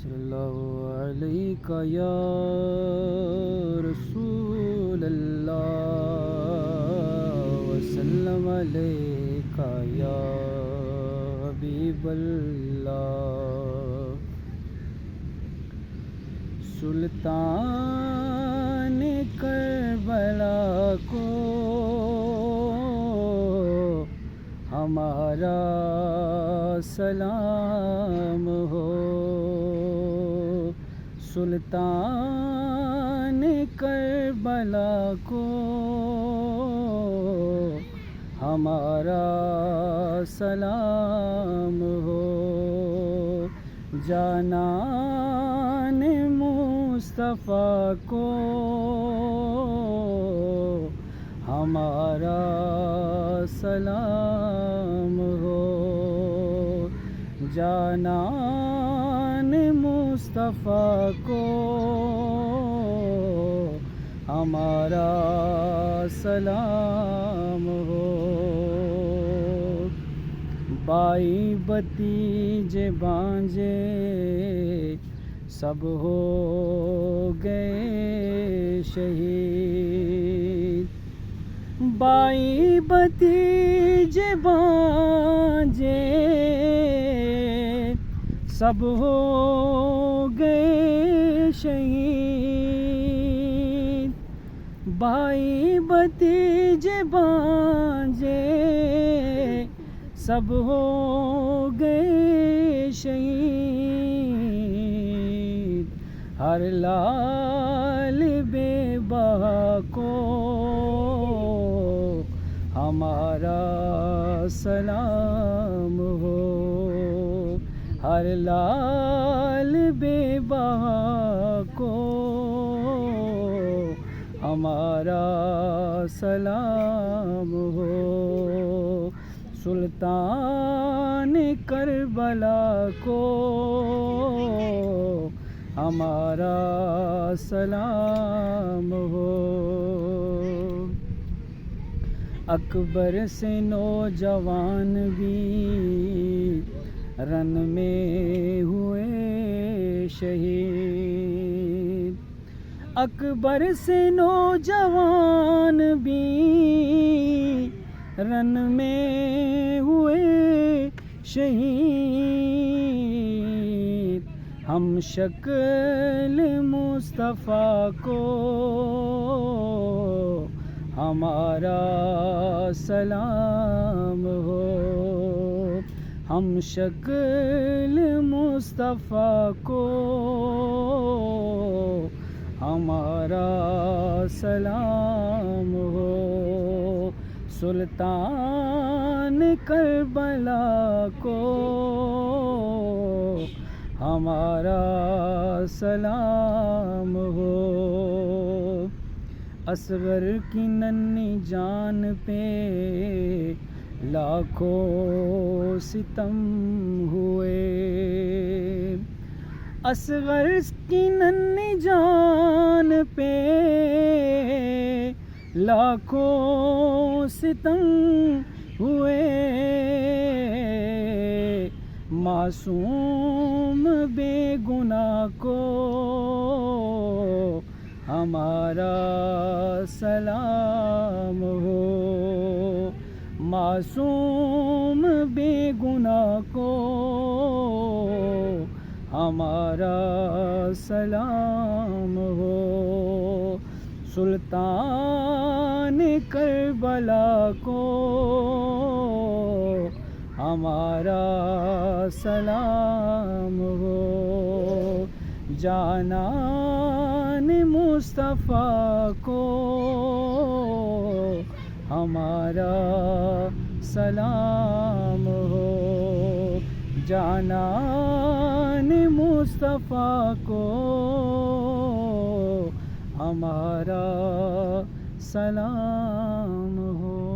صلی اللہ علیہ یا رسول اللہ وسلم علیہ یا حبیب اللہ۔ سلطان کربلا کو ہمارا سلام ہو، سلطان کربلا کو ہمارا سلام ہو، جانان مصطفیٰ کو ہمارا سلام ہو، جانان مصطفیٰ کو ہمارا سلام ہو۔ بھائی بھتیجے بھانجے سب ہو گئے شہید، بھائی بھتیجے بھانجے سب ہو گئے شہید، بھائی بھتیجے بھانجے سب ہو گئے شہید، ہر لال بے بہا کو ہمارا سلام ہو، ہر لال بے بہا کو ہمارا سلام ہو، سلطان کربلا کو ہمارا سلام ہو۔ اکبر سے نوجوان بھی رن میں ہوئے شہید، اکبر سے نوجوان بھی رن میں ہوئے شہید، ہم شکل مصطفیٰ کو ہمارا سلام ہو، ہم شکل مصطفیٰ کو ہمارا سلام ہو، سلطان کربلا کو ہمارا سلام ہو، اصغر کی ننھی جان پہ لاکھوں ستم ہوئے، اصغر کی ننھی جان پہ لاکھوں ستم ہوئے، معصوم بے گناہ کو ہمارا سلام ہو، معصوم بے گناہ کو ہمارا سلام ہو، سلطان کربلا کو ہمارا سلام ہو، جانان مصطفیٰ کو ہمارا سلام ہو، جانان مصطفیٰ کو ہمارا سلام ہو۔